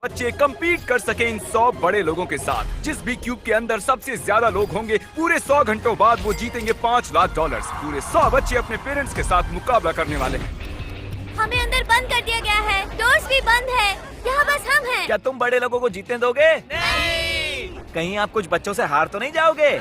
बच्चे compete कर सके इन 100 बड़े लोगों के साथ। जिस भी क्यूब के अंदर सबसे ज्यादा लोग होंगे, पूरे 100 घंटों बाद वो जीतेंगे $5 लाख। पूरे 100 बच्चे अपने पेरेंट्स के साथ मुकाबला करने वाले हैं। हमें अंदर बंद कर दिया गया है, डोर्स भी बंद है, यहाँ बस हम हैं। क्या तुम बड़े लोगों को जीतने दोगे? नहीं। कहीं आप कुछ बच्चों से हार तो नहीं जाओगे?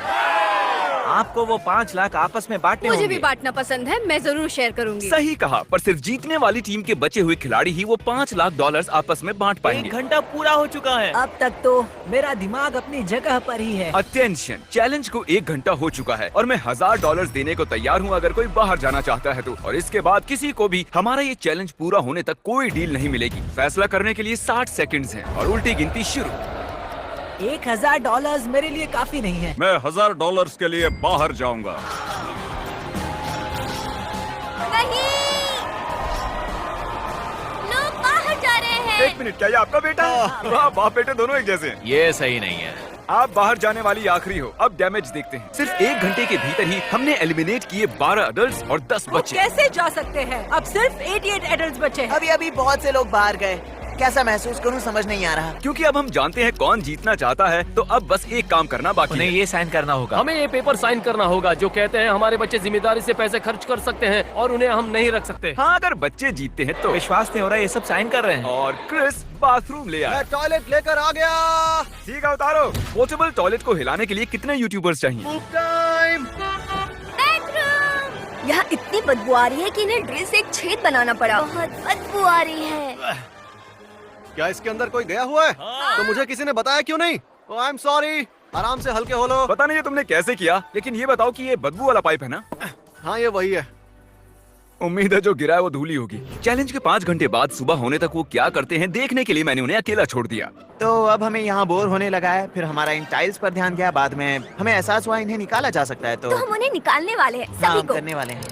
आपको वो 5 लाख आपस में बांटने मुझे होंगे। भी बांटना पसंद है, मैं जरूर शेयर करूंगी। सही कहा, पर सिर्फ जीतने वाली टीम के बचे हुए खिलाड़ी ही वो $5 लाख आपस में बांट 1 पाएंगे। घंटा पूरा हो चुका है। अब तक तो मेरा दिमाग अपनी जगह पर ही है। अटेंशन, चैलेंज को 1 घंटा हो चुका है और मैं $1000 देने को तैयार हूँ अगर कोई बाहर जाना चाहता है तो। और इसके बाद किसी को भी हमारा ये चैलेंज पूरा होने तक कोई डील नहीं मिलेगी। फैसला करने के लिए 60 सेकंड्स हैं और उल्टी गिनती शुरू। $1000 मेरे लिए काफी नहीं है। मैं $1000 के लिए बाहर जाऊंगा। नहीं, लोग बाहर जा रहे हैं। 1 मिनट, क्या ये आपका बेटा है? वाह, बाप बेटे दोनों एक जैसे हैं। ये सही नहीं है। आप बाहर जाने वाली आखिरी हो। अब डैमेज देखते हैं। सिर्फ 1 घंटे के भीतर ही हमने एलिमिनेट किए 12 अडल्ट्स और 10 वो बच्चे। कैसे जा सकते हैं? अब सिर्फ 88 एडल्ट बचे हैं। अभी अभी बहुत से लोग बाहर गए। कैसा महसूस करूं समझ नहीं आ रहा। क्योंकि अब हम जानते हैं कौन जीतना चाहता है, तो अब बस एक काम करना बाकी उन्हें है। ये साइन करना होगा। हमें ये पेपर साइन करना होगा जो कहते हैं हमारे बच्चे जिम्मेदारी से पैसे खर्च कर सकते हैं और उन्हें हम नहीं रख सकते। हाँ, अगर बच्चे जीतते हैं तो। विश्वास नहीं हो रहा, ये सब साइन कर रहे हैं। और क्रिस बाथरूम ले आया। टॉयलेट लेकर आ गया। ठीक है, उतारो। पोर्टेबल टॉयलेट को हिलाने के लिए कितने यूट्यूबर्स चाहिए? बेडरूम। यहाँ इतनी बदबू आ रही है कि इन्हें ड्रिल से एक छेद बनाना पड़ा। बहुत बदबू आ रही है। क्या इसके अंदर कोई गया हुआ है? तो मुझे किसी ने बताया क्यों नहीं? I am sorry. आराम से हल्के हो लो। पता नहीं ये तुमने कैसे किया, लेकिन ये बताओ कि ये बदबू वाला पाइप है ना? हाँ, ये वही है। उम्मीद है जो गिरा है वो धूल ही होगी। चैलेंज के 5 घंटे बाद सुबह होने तक वो क्या करते हैं देखने के लिए मैंने उन्हें अकेला छोड़ दिया। तो अब हमें यहाँ बोर होने लगा है। फिर हमारा इन टाइल्स पर ध्यान गया। बाद में हमें एहसास हुआ इन्हें निकाला जा सकता है। तो तो हम उन्हें निकालने वाले हैं, हाँ, सभी हम को। करने वाले हैं।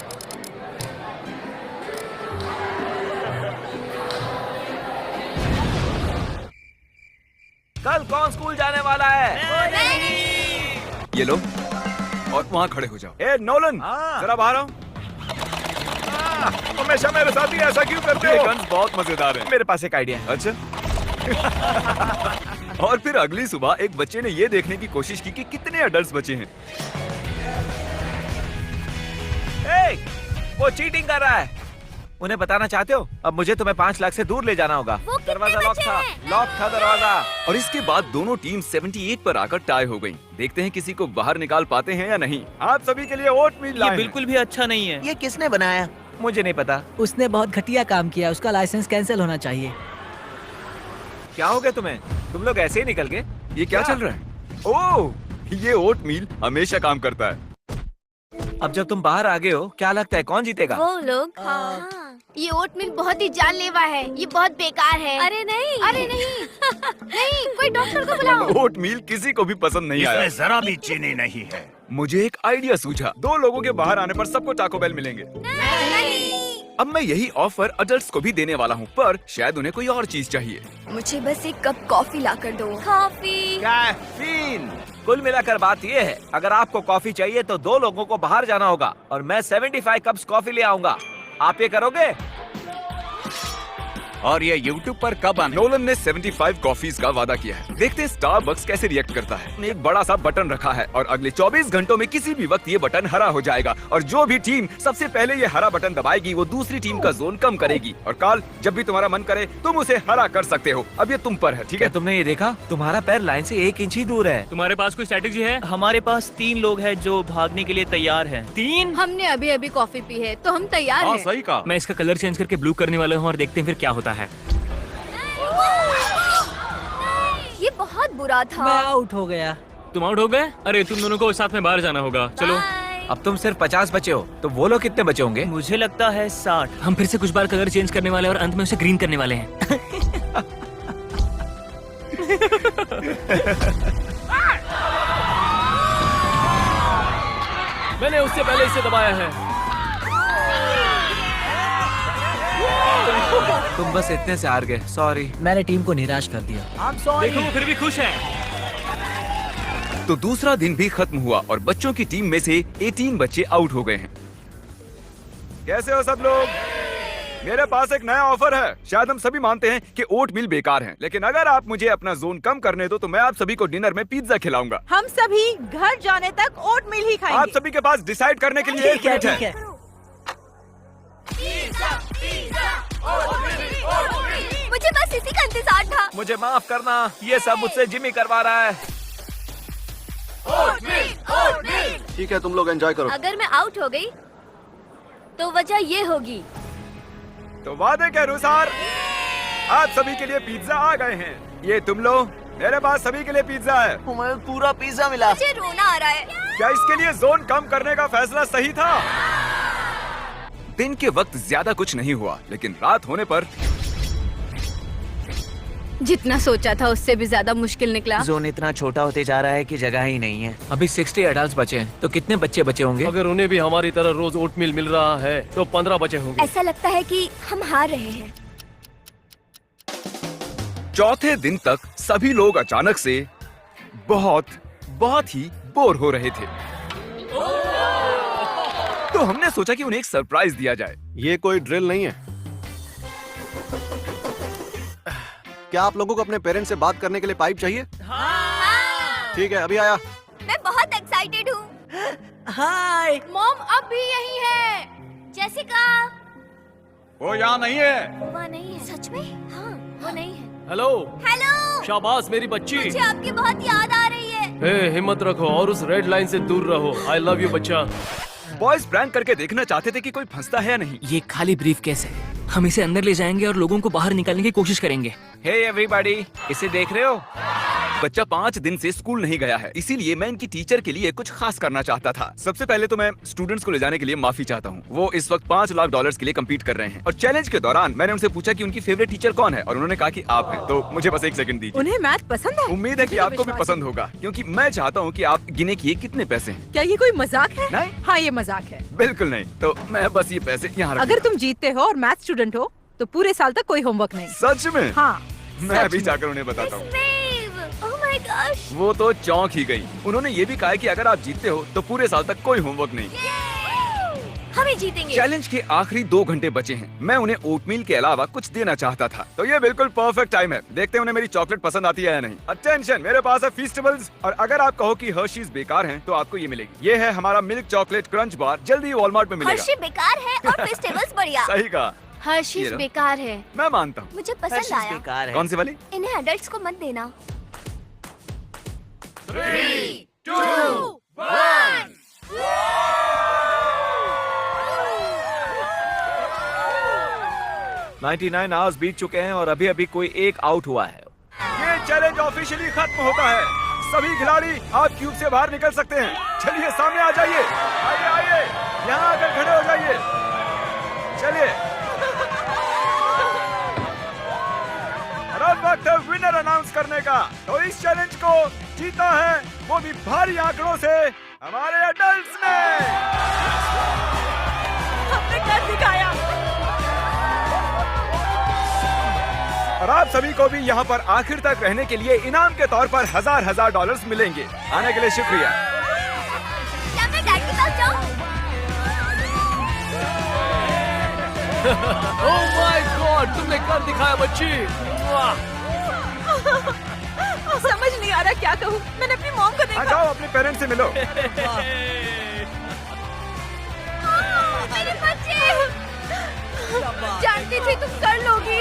कल कौन स्कूल जाने वाला है? ये लो और वहाँ खड़े हो जाओ। ए नोलन, जरा बाहर आओ। हमेशा मेरे साथ ही ऐसा क्यों करते हो? ये गन्स बहुत मजेदार हैं। मेरे पास एक आइडिया है। अच्छा। और फिर अगली सुबह एक बच्चे ने ये देखने की कोशिश की कि कितने अडल्ट्स बचे हैं। ए, वो चीटिंग कर रहा है। उन्हें बताना चाहते हो? अब मुझे तुम्हें 5 लाख से दूर ले जाना होगा। वो कितने दरवाजा लॉक बचे था। हैं? लॉक था दरवाजा। और इसके बाद दोनों टीम 78 पर आकर टाई हो गयी। देखते हैं किसी को बाहर निकाल पाते हैं या नहीं। आप सभी के लिए ओट मील लाए हैं। बिल्कुल भी अच्छा नहीं है। ये किसने बनाया? मुझे नहीं पता। उसने बहुत घटिया काम किया। उसका लाइसेंस कैंसिल होना चाहिए। क्या हो गया तुम्हें? तुम लोग ऐसे ही निकल गए? ये क्या चल रहा है? ओह, ये ओट मील हमेशा काम करता है। अब जब तुम बाहर आ गए हो, क्या लगता है कौन जीतेगा? वो लोग। हाँ। ये ओटमील बहुत ही जानलेवा है। ये बहुत बेकार है। अरे नहीं, अरे नहीं। नहीं, कोई डॉक्टर को बुलाओ। ओट मील किसी को भी पसंद नहीं आया। जरा भी चीनी नहीं है। मुझे एक आइडिया सूझा। 2 लोगों के बाहर आने पर सबको टाको बेल मिलेंगे। नहीं। अब मैं यही ऑफर अडल्ट्स को भी देने वाला हूँ, पर शायद उन्हें कोई और चीज चाहिए। मुझे बस एक कप कॉफी ला कर दो। कॉफी। कैफीन। कुल मिलाकर बात ये है, अगर आपको कॉफी चाहिए तो 2 लोगों को बाहर जाना होगा और मैं 75 कप्स कॉफी ले आऊंगा। आप ये करोगे? और ये YouTube पर कब आने? नोलन ने 75 कॉफीज का वादा किया है। देखते हैं स्टारबक्स कैसे रिएक्ट करता है। उसने एक बड़ा सा बटन रखा है और अगले 24 घंटों में किसी भी वक्त ये बटन हरा हो जाएगा और जो भी टीम सबसे पहले ये हरा बटन दबाएगी वो दूसरी टीम का जोन कम करेगी। और काल, जब भी तुम्हारा मन करे तुम उसे हरा कर सकते हो। अब ये तुम पर है, ठीक क्या है? तुमने ये देखा? तुम्हारा पैर लाइन से 1 इंच ही दूर है। तुम्हारे पास कोई स्ट्रेटेजी है? हमारे पास 3 लोग हैं जो भागने के लिए तैयार हैं। 3? हमने अभी अभी कॉफी पी है, तो हम तैयार हाँ, हैं। सही कहा। मैं इसका कलर चेंज करके ब्लू करने वाला हूँ और देखते हैं फिर क्या होता है। ये बहुत बुरा था। मैं आउट हो गया। तुम आउट हो गए? अरे तुम दोनों को साथ में बाहर जाना होगा। चलो। बाय। अब तुम सिर्फ 50 बचे हो, तो वो लोग कितने बचे होंगे? मुझे लगता है 60। हम फिर से कुछ बार कलर चेंज करने वाले हैं और अंत में उसे ग्रीन करने वाले हैं। मैंने उससे पहले इसे दबाया है। तुम बस इतने से हार गए। सॉरी। मैंने टीम को निराश कर दिया। देखो वो फिर भी खुश है। तो दूसरा दिन भी खत्म हुआ और बच्चों की टीम में से 18 बच्चे आउट हो गए हैं। कैसे हो सब लोग? मेरे पास एक नया ऑफर है। शायद हम सभी मानते हैं कि ओट मिल बेकार है, लेकिन अगर आप मुझे अपना जोन कम करने दो तो मैं आप सभी को डिनर में पिज्जा खिलाऊंगा। हम सभी घर जाने तक ओट मिल ही आप खाएंगे। सभी के पास डिसाइड करने के लिए एक मिनट ठीक है। है। मुझे बस इसी का इंतजार था। मुझे माफ करना, ये सब मुझसे जिमी करवा रहा है। ठीक है, तुम लोग एंजॉय करो। अगर मैं आउट हो गई तो वजह ये होगी। तो वादे के अनुसार आप सभी के लिए पिज्जा आ गए हैं। ये तुम लो, मेरे पास सभी के लिए पिज्जा है। हमें पूरा पिज्जा मिला। मुझे रोना आ रहा है। क्या इसके लिए जोन कम करने का फैसला सही था? दिन के वक्त ज्यादा कुछ नहीं हुआ, लेकिन रात होने पर जितना सोचा था उससे भी ज्यादा मुश्किल निकला। जोन इतना छोटा होते जा रहा है कि जगह ही नहीं है। अभी 60 एडल्ट बचे हैं, तो कितने बच्चे बचे होंगे? अगर उन्हें भी हमारी तरह रोज ओटमील मिल रहा है तो 15 बचे होंगे। ऐसा लगता है कि हम हार रहे हैं। चौथे दिन तक सभी लोग अचानक से बहुत ही बोर हो रहे थे। तो हमने सोचा कि उन्हें एक सरप्राइज दिया जाए। ये कोई ड्रिल नहीं है। क्या आप लोगों को अपने पेरेंट्स से बात करने के लिए पाइप चाहिए? ठीक है, अभी आया। मैं बहुत एक्साइटेड हूँ। हाय। मॉम अब भी यही है। जेसिका वो यहाँ नहीं है। वहाँ नहीं है। सच में? हाँ, वो नहीं है। हेलो, हेलो, शाबाश मेरी बच्ची। मुझे आपकी बहुत याद आ रही है। ए, हिम्मत रखो और उस रेड लाइन से दूर रहो। आई लव यू बच्चा। बॉयज प्रैंक करके देखना चाहते थे कि कोई फंसता है या नहीं। ये खाली ब्रीफ केस है। हम इसे अंदर ले जाएंगे और लोगों को बाहर निकालने की कोशिश करेंगे। हे एवरीबॉडी, इसे देख रहे हो? बच्चा 5 दिन से स्कूल नहीं गया है, इसीलिए मैं इनकी टीचर के लिए कुछ खास करना चाहता था। सबसे पहले तो मैं स्टूडेंट्स को ले जाने के लिए माफी चाहता हूँ। वो इस वक्त $5 लाख के लिए कम्पीट कर रहे हैं और चैलेंज के दौरान मैंने उनसे पूछा कि उनकी फेवरेट टीचर कौन है और उन्होंने कहा कि आप हैं। तो मुझे बस 1 सेकंड दीजिए। उन्हें मैथ पसंद है। उम्मीद है कि आपको भी पसंद होगा, क्योंकि मैं चाहता हूँ कि आप गिने कि ये कितने पैसे हैं। क्या ये कोई मजाक है? नहीं। हाँ, ये मजाक है। बिल्कुल नहीं। तो मैं बस ये पैसे यहाँ अगर तुम जीतते हो और मैथ स्टूडेंट हो तो पूरे साल तक कोई होमवर्क नहीं। सच में? हाँ, मैं अभी जाकर उन्हें बताता हूँ। Oh my gosh. वो तो चौंक ही गई। उन्होंने ये भी कहा है कि अगर आप जीतते हो तो पूरे साल तक कोई होमवर्क नहीं। हम ही जीतेंगे। चैलेंज के आखिरी 2 घंटे बचे हैं। मैं उन्हें ओटमील के अलावा कुछ देना चाहता था, तो ये बिल्कुल परफेक्ट टाइम है। देखते हैं उन्हें मेरी चॉकलेट पसंद आती है या नहीं। अटेंशन, मेरे पास है फीस्टेबल्स, और अगर आप कहो कि हर्शीज बेकार हैं, तो आपको ये मिलेगी। ये है हमारा मिल्क चॉकलेट क्रंच बार, जल्दी ही वॉलमार्ट में मिलेगा। हर्षी बेकार है और फेस्टिवल्स बढ़िया। सही कहा। हर्षीज ये लो। बेकार है। मैं मानता हूँ। मुझे पसंद आया। बेकार है। कौन सी वाली? इन्हें एडल्ट्स को मत देना। 3, 2, 1। 99 आवर्स बीत चुके हैं और अभी अभी कोई एक आउट हुआ है। ये चैलेंज ऑफिशियली खत्म होता है। सभी खिलाड़ी आप क्यूब से बाहर निकल सकते हैं। चलिए सामने आ जाइए। आइए आइए, यहाँ आकर खड़े हो जाइए। चलिए, और अब वक्त है विनर अनाउंस करने का। तो इस चैलेंज को जीता है, वो भी भारी आंकड़ों से, हमारे एडल्ट्स ने। हमने कर दिखाया। और आप सभी को भी यहाँ पर आखिर तक रहने के लिए इनाम के तौर पर हजार $1,000 मिलेंगे। आने के लिए शुक्रिया। क्या मैं डैड के पास जाऊँ? ओह माय गॉड, तुमने कर दिखाया बच्ची। वाह। समझ नहीं आ रहा क्या कहूँ। मैंने अपनी मॉम को आ देखा। जाओ, अपने पेरेंट्स से मिलो। मेरे बच्चे। जानती थी तुम कर लोगी।